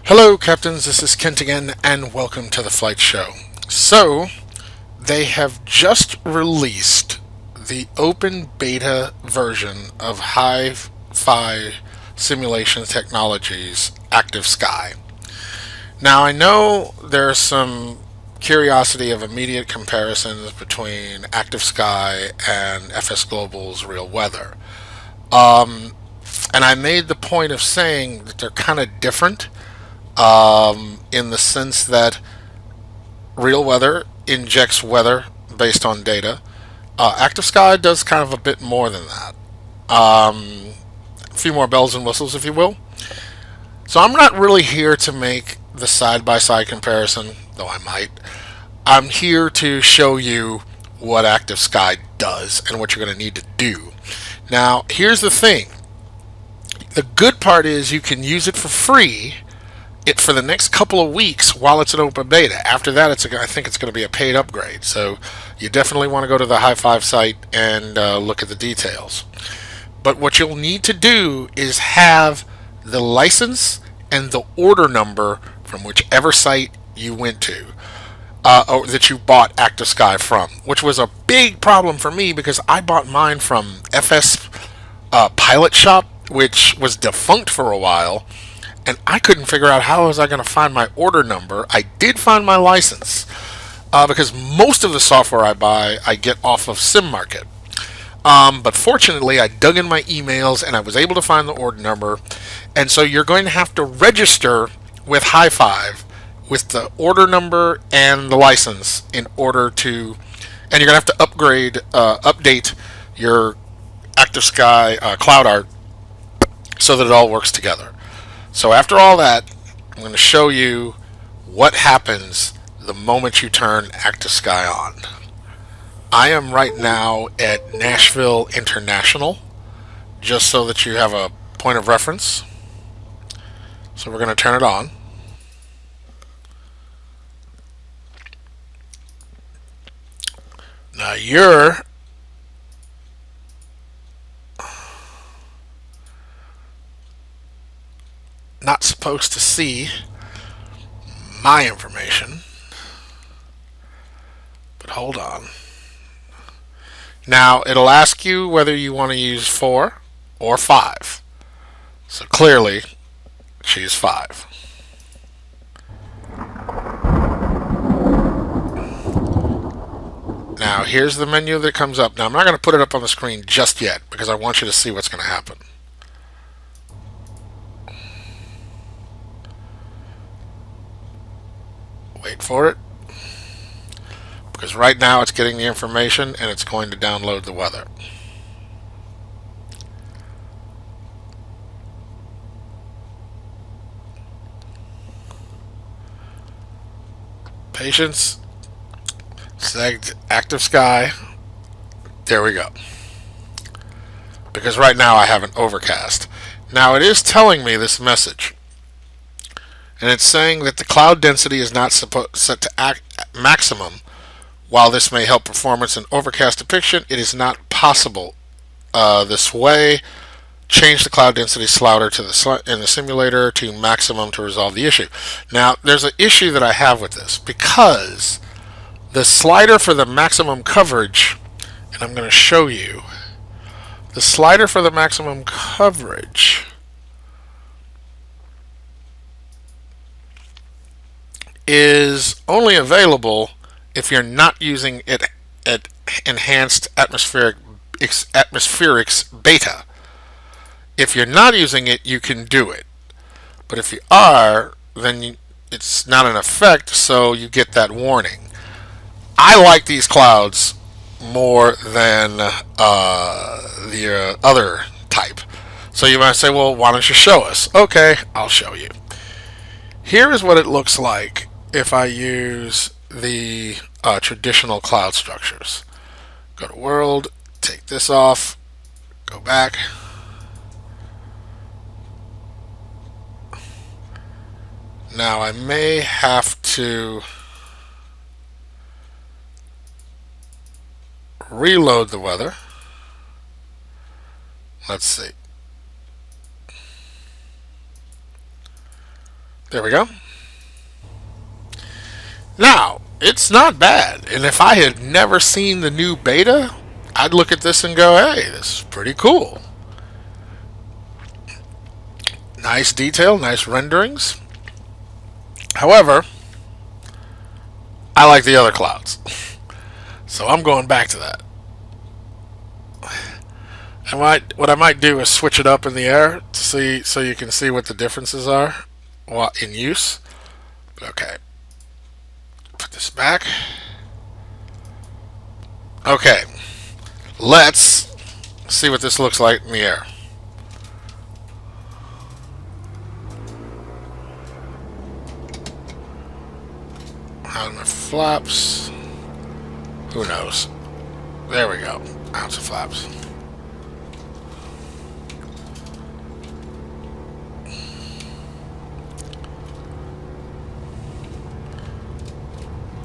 Hello, Captains. This is Kent again, and welcome to the Flight Show. So, they have just released the open beta version of HiFi simulation technologies, Active Sky. Now, I know there's some curiosity of immediate comparisons between Active Sky and FS Global's Real Weather. And I made the point of saying that they're kind of different in the sense that Real Weather injects weather based on data. Active Sky does kind of a bit more than that. A few more bells and whistles, if you will. So I'm not really here to make the side-by-side comparison, though I might. I'm here to show you what Active Sky does and what you're going to need to do. Now, here's the thing. The good part is you can use it for free for the next couple of weeks while it's an open beta. After that, I think it's going to be a paid upgrade. So you definitely want to go to the HiFi site and look at the details. But what you'll need to do is have the license and the order number from whichever site you went to, or that you bought Active Sky from, which was a big problem for me because I bought mine from FS Pilot Shop, which was defunct for a while, and I couldn't figure out how was I going to find my order number. I did find my license because most of the software I buy I get off of SimMarket. But fortunately, I dug in my emails and I was able to find the order number. And so you're going to have to register with HiFi with the order number and the license in order to, and you're going to have to update your Active Sky cloud art so that it all works together. So after all that, I'm going to show you what happens the moment you turn Active Sky on. I am right now at Nashville International, just so that you have a point of reference. So we're going to turn it on. Now you're not supposed to see my information, but hold on. Now it'll ask you whether you want to use 4 or 5. So clearly, choose 5. Now here's the menu that comes up. Now I'm not going to put it up on the screen just yet because I want you to see what's going to happen. Wait for it. Because right now it's getting the information and it's going to download the weather. Patience. Select Active Sky. There we go. Because right now I have an overcast. Now it is telling me this message. And it's saying that the cloud density is not set to maximum. While this may help performance in overcast depiction, it is not possible this way. Change the cloud density slider in the simulator to maximum to resolve the issue. Now, there's an issue that I have with this because the slider for the maximum coverage, and I'm going to show you, the slider for the maximum coverage is only available if you're not using it at enhanced atmospherics beta. If you're not using it, you can do it. But if you are, then it's not in effect, so you get that warning. I like these clouds more than the other type. So you might say, well, why don't you show us? Okay, I'll show you. Here is what it looks like if I use the traditional cloud structures. Go to World, take this off, go back. Now I may have to reload the weather. Let's see. There we go. Now, it's not bad. And if I had never seen the new beta, I'd look at this and go, hey, this is pretty cool. Nice detail, nice renderings. However, I like the other clouds. So I'm going back to that. What I might do is switch it up in the air to see, so you can see what the differences are in use. Okay. Put this back. Okay. Let's see what this looks like in the air. How my flaps? Who knows? There we go. Ounce of flaps.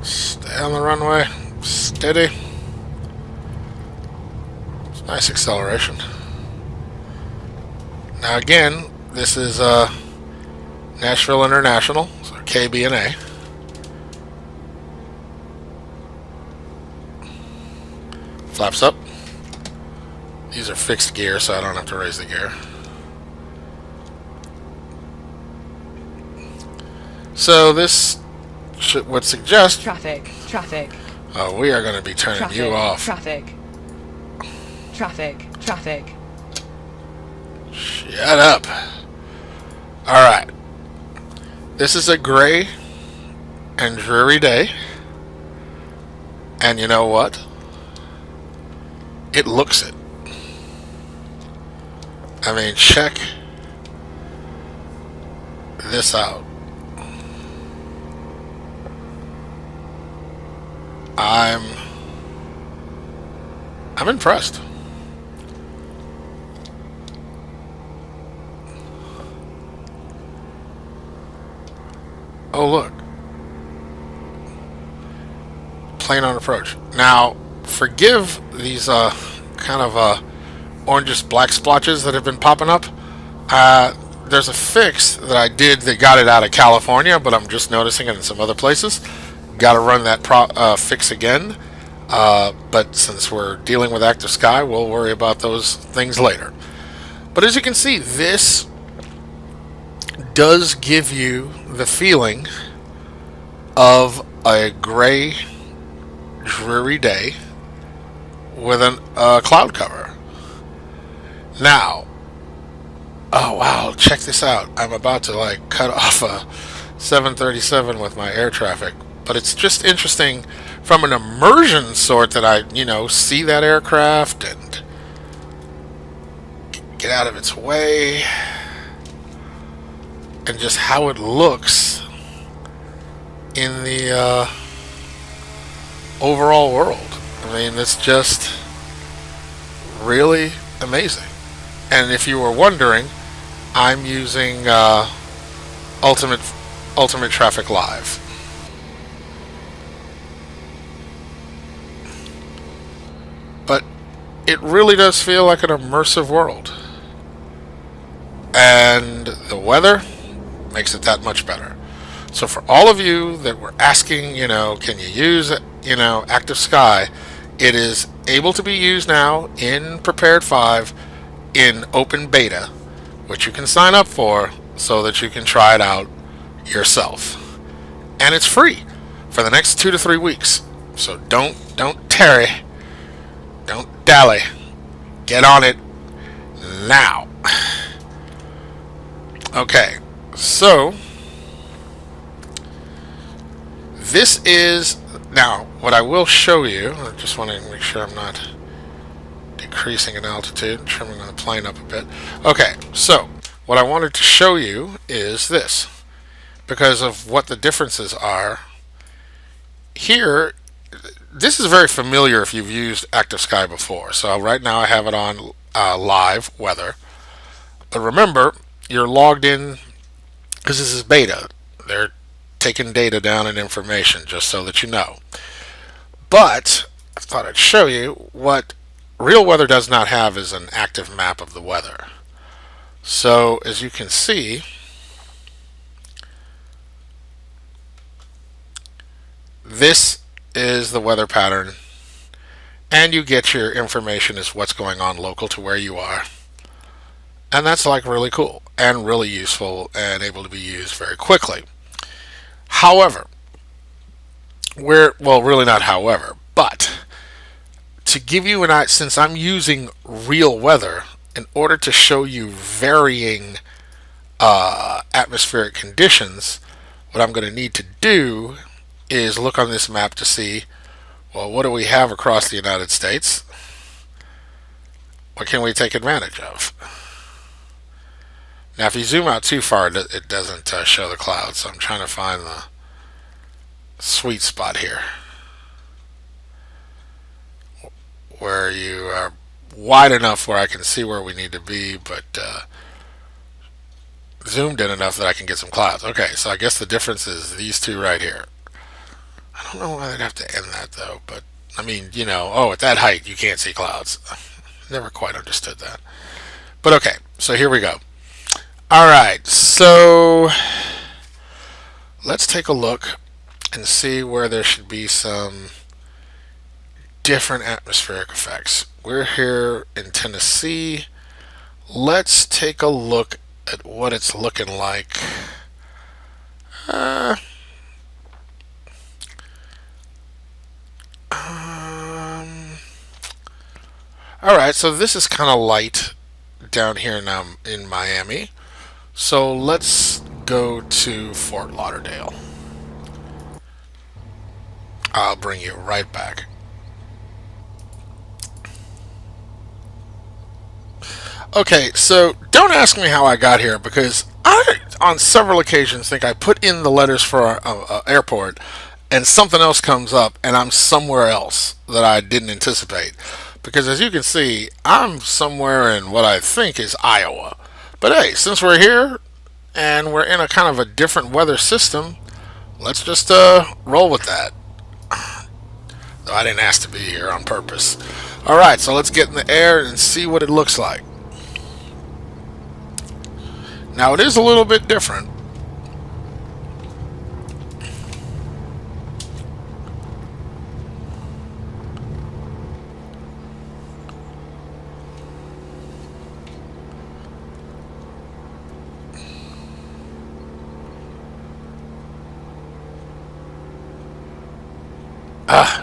Stay on the runway. Steady. Nice acceleration. Now again, this is Nashville International, so KB and A. Flaps up. These are fixed gear, so I don't have to raise the gear. So this would suggest... Traffic. Oh, we are going to be turning you off. Traffic. Shut up. Alright. This is a gray and dreary day. And you know what? It looks it. I mean, check this out. I'm impressed. Oh, look. Plane on approach. Now, forgive these kind of orangish black splotches that have been popping up. There's a fix that I did that got it out of California, but I'm just noticing it in some other places. Got to run that fix again. But since we're dealing with active sky, we'll worry about those things later. But as you can see, this does give you the feeling of a gray, dreary day with a cloud cover. Now, oh wow, check this out. I'm about to cut off a 737 with my air traffic, but it's just interesting from an immersion sort that I, see that aircraft and get out of its way, and just how it looks in the overall world. I mean, it's just really amazing. And if you were wondering, I'm using Ultimate Traffic Live. But it really does feel like an immersive world. And the weather makes it that much better. So for all of you that were asking, can you use, Active Sky, it is able to be used now in Prepar3D in open beta, which you can sign up for so that you can try it out yourself. And it's free for the next 2 to 3 weeks. So don't tarry. Don't dally. Get on it now. Okay, so this is now what I will show you. I just want to make sure I'm not decreasing in altitude, trimming the plane up a bit. Okay, so what I wanted to show you is this, because of what the differences are. Here, this is very familiar if you've used Active Sky before. So right now I have it on live weather. But remember, you're logged in because this is beta. They're taking data down and information just so that you know. But I thought I'd show you what real weather does not have is an active map of the weather. So as you can see, This is the weather pattern, and you get your information as what's going on local to where you are. And that's like really cool and really useful and able to be used very quickly. However, well, really not however, but to give you an idea, since I'm using real weather in order to show you varying atmospheric conditions, what I'm going to need to do is look on this map to see, well, what do we have across the United States? What can we take advantage of? Now, if you zoom out too far, it doesn't show the clouds, so I'm trying to find the sweet spot here where you are wide enough where I can see where we need to be, but zoomed in enough that I can get some clouds. Okay, so I guess the difference is these two right here. I don't know why they'd have to end that though, but I mean, you know, oh, at that height you can't see clouds. Never quite understood that. But okay, so here we go. Alright, so let's take a look and see where there should be some different atmospheric effects. We're here in Tennessee. Let's take a look at what it's looking like. Alright, so this is kind of light down here now in Miami. So let's go to Fort Lauderdale. I'll bring you right back. Okay, so don't ask me how I got here, because I, on several occasions, think I put in the letters for an airport and something else comes up and I'm somewhere else that I didn't anticipate. Because as you can see, I'm somewhere in what I think is Iowa. But hey, since we're here and we're in a kind of a different weather system, let's just roll with that. Though I didn't ask to be here on purpose. Alright, so let's get in the air and see what it looks like. Now it is a little bit different.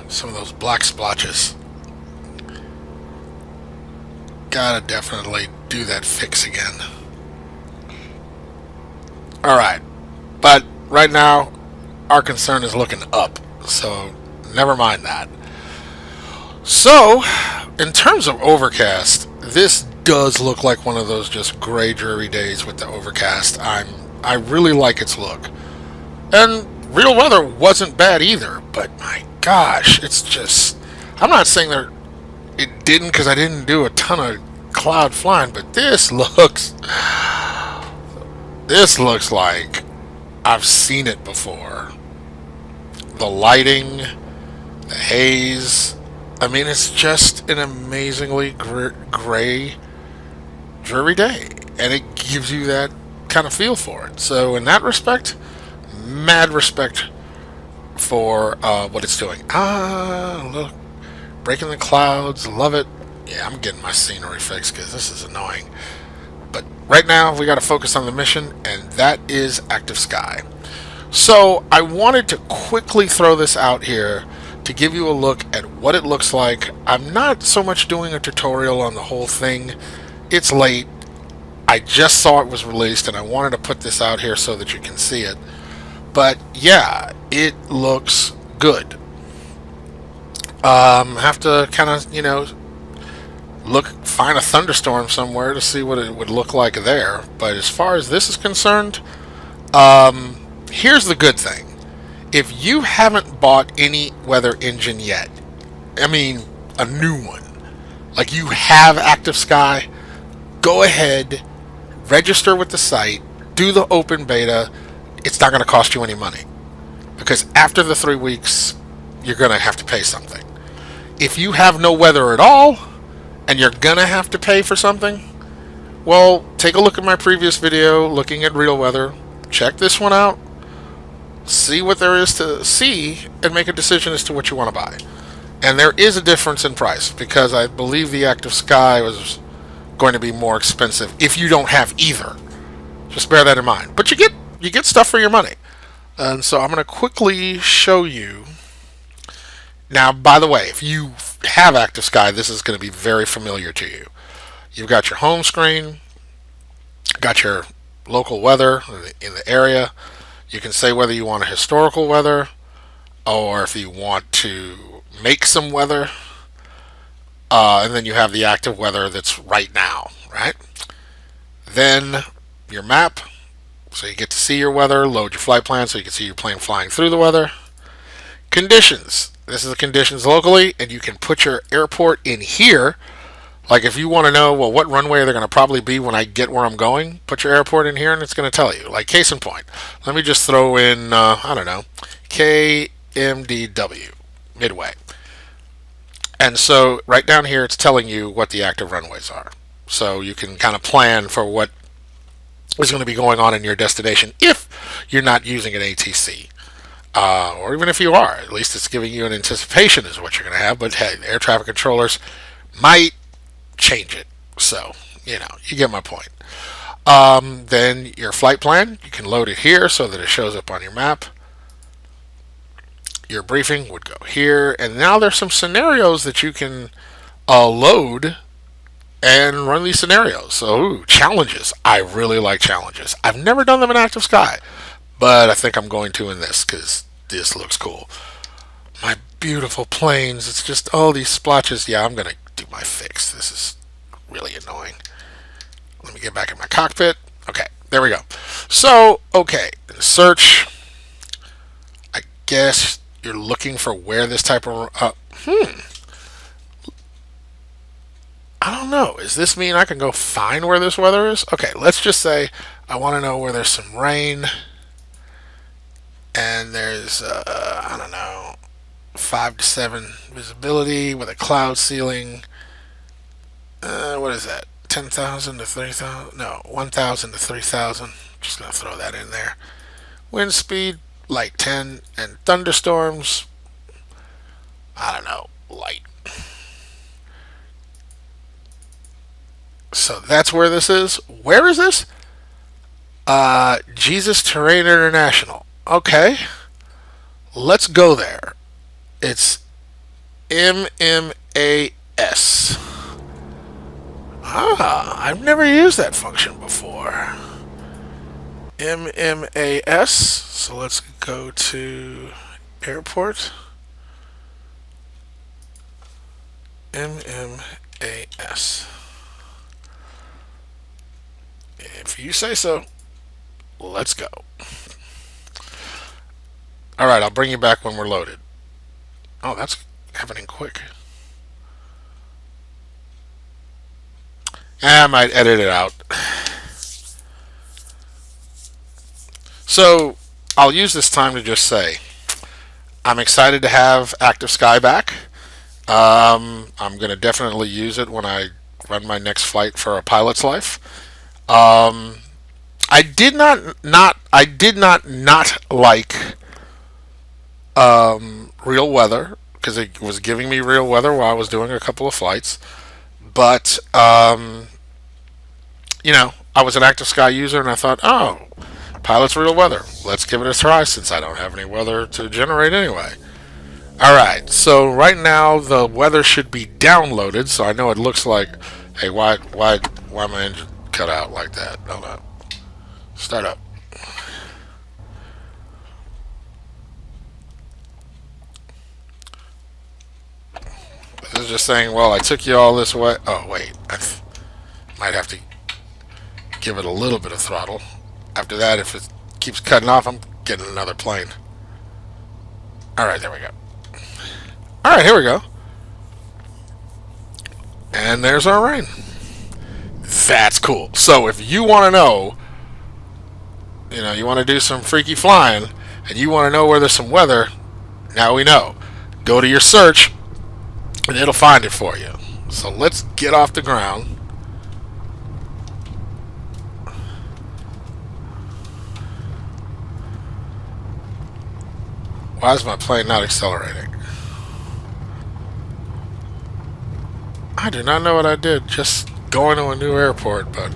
Some of those black splotches. Gotta definitely do that fix again. Alright, but right now our concern is looking up, so never mind that. So, in terms of overcast, this does look like one of those just gray, dreary days with the overcast. I really like its look. And real weather wasn't bad either, but my gosh, it's just, I'm not saying that it didn't, because I didn't do a ton of cloud flying, but this looks like I've seen it before. The lighting, the haze, I mean, it's just an amazingly gray, dreary day, and it gives you that kind of feel for it. So in that respect, mad respect for what it's doing. Look, breaking the clouds, love it. Yeah, I'm getting my scenery fixed because this is annoying. But right now we got to focus on the mission, and that is active sky. So I wanted to quickly throw this out here to give you a look at what it looks like. I'm not so much doing a tutorial on the whole thing. It's late. I just saw it was released, and I wanted to put this out here so that you can see it. But yeah, it looks good. Have to kind of, you know, find a thunderstorm somewhere to see what it would look like there. But as far as this is concerned, here's the good thing. If you haven't bought any weather engine yet, I mean a new one, like you have Active Sky, go ahead, register with the site, do the open beta. It's not going to cost you any money, because after the 3 weeks you're going to have to pay something. If you have no weather at all and you're going to have to pay for something, well, take a look at my previous video looking at real weather. Check this one out. see what there is to see, and make a decision as to what you want to buy. And there is a difference in price, because I believe the Active Sky was going to be more expensive if you don't have either. Just bear that in mind. But you get stuff for your money. And so I'm going to quickly show you. Now, by the way, if you have Active Sky, this is going to be very familiar to you. You've got your home screen, got your local weather in the area. You can say whether you want a historical weather or if you want to make some weather. And then you have the active weather that's right now, right? Then your map, so you get to see your weather, load your flight plan so you can see your plane flying through the weather. Conditions. This is the conditions locally, and you can put your airport in here. Like if you want to know, well, what runway they're going to probably be when I get where I'm going, put your airport in here and it's going to tell you. Like case in point, let me just throw in, I don't know, KMDW, Midway. And so right down here it's telling you what the active runways are. So you can kind of plan for what is going to be going on in your destination if you're not using an ATC. Or even if you are, at least it's giving you an anticipation is what you're going to have. But hey, air traffic controllers might change it. So, you get my point. Then your flight plan, you can load it here so that it shows up on your map. Your briefing would go here. And now there's some scenarios that you can load and run these scenarios. So, challenges. I really like challenges. I've never done them in Active Sky, but I think I'm going to in this because this looks cool. My beautiful planes. It's just all these splotches. Yeah, I'm going to do my fix. This is really annoying. Let me get back in my cockpit. Okay, there we go. So, okay, search. I guess you're looking for where this type of... I don't know. Does this mean I can go find where this weather is? Okay, let's just say I want to know where there's some rain. And there's, I don't know, 5 to 7 visibility with a cloud ceiling. What is that? 10,000 to 3,000? No, 1,000 to 3,000. Just going to throw that in there. Wind speed, like 10. And thunderstorms, I don't know, light. So that's where this is. Where is this? Jesus Terrain International. Okay. Let's go there. It's MMAS. I've never used that function before. MMAS. So let's go to airport. MMAS. If you say so, let's go. Alright, I'll bring you back when we're loaded. Oh, that's happening quick. I might edit it out. So, I'll use this time to just say, I'm excited to have Active Sky back. I'm going to definitely use it when I run my next flight for a pilot's life. I did not like real weather because it was giving me real weather while I was doing a couple of flights. But I was an Active Sky user and I thought, oh, pilot's real weather. Let's give it a try since I don't have any weather to generate anyway. Alright, so right now the weather should be downloaded, so I know it looks like, hey, why my engine cut out like that? Hold on. Start up. This is just saying, well, I took you all this way. Oh, wait. I might have to give it a little bit of throttle. After that, if it keeps cutting off, I'm getting another plane. Alright, there we go. Alright, here we go. And there's our rain. That's cool. So if you want to know, you want to do some freaky flying, and you want to know where there's some weather, now we know. Go to your search, and it'll find it for you. So let's get off the ground. Why is my plane not accelerating? I do not know what I did. Just going to a new airport, but...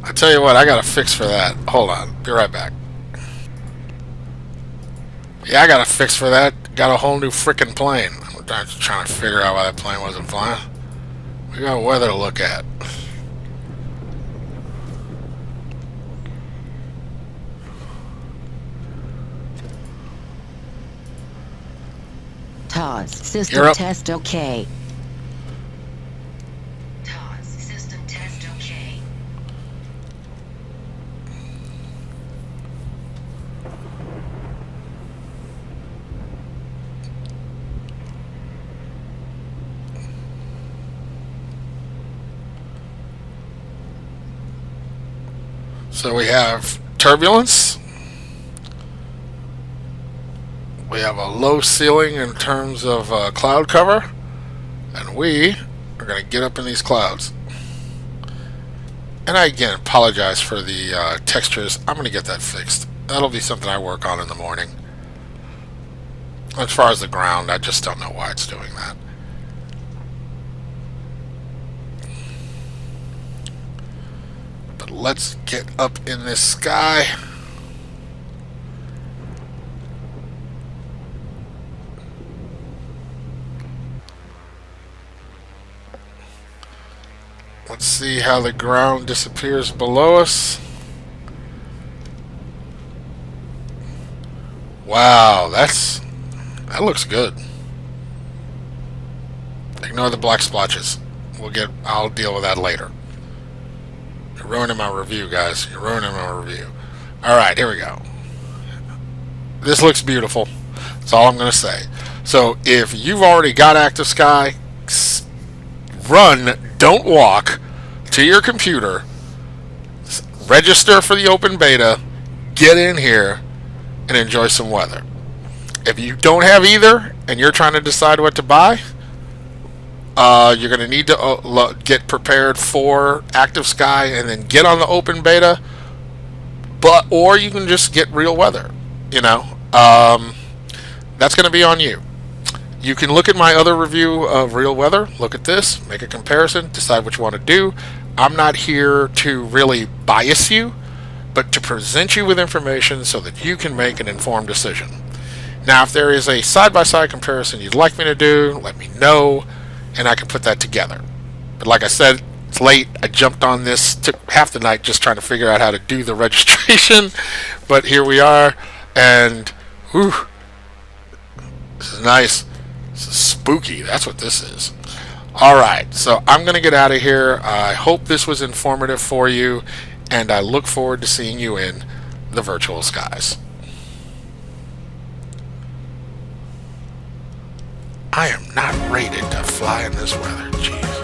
I tell you what, I got a fix for that. Hold on. Be right back. Yeah, I got a fix for that. Got a whole new frickin' plane. I'm just trying to figure out why that plane wasn't flying. We got weather to look at. TOS system test okay. TOS system test okay. So we have turbulence. We have a low ceiling in terms of cloud cover. And we are going to get up in these clouds. And I again apologize for the textures. I'm going to get that fixed. That'll be something I work on in the morning. As far as the ground, I just don't know why it's doing that. But let's get up in this sky. Let's see how the ground disappears below us. Wow, that looks good. Ignore the black splotches. I'll deal with that later. You're ruining my review, guys. You're ruining my review. Alright, here we go. This looks beautiful. That's all I'm going to say. So, if you've already got Active Sky, run, don't walk, to your computer, register for the open beta, get in here, and enjoy some weather. If you don't have either, and you're trying to decide what to buy, you're going to need to get prepared for Active Sky and then get on the open beta, or you can just get real weather. You know, that's going to be on you. You can look at my other review of real weather, look at this, make a comparison, decide what you want to do. I'm not here to really bias you, but to present you with information so that you can make an informed decision. Now, if there is a side-by-side comparison you'd like me to do, let me know, and I can put that together. But like I said, it's late. I jumped on this, took half the night just trying to figure out how to do the registration, but here we are, and whew, this is nice. This is spooky. That's what this is. Alright, so I'm going to get out of here. I hope this was informative for you, and I look forward to seeing you in the virtual skies. I am not rated to fly in this weather. Jeez.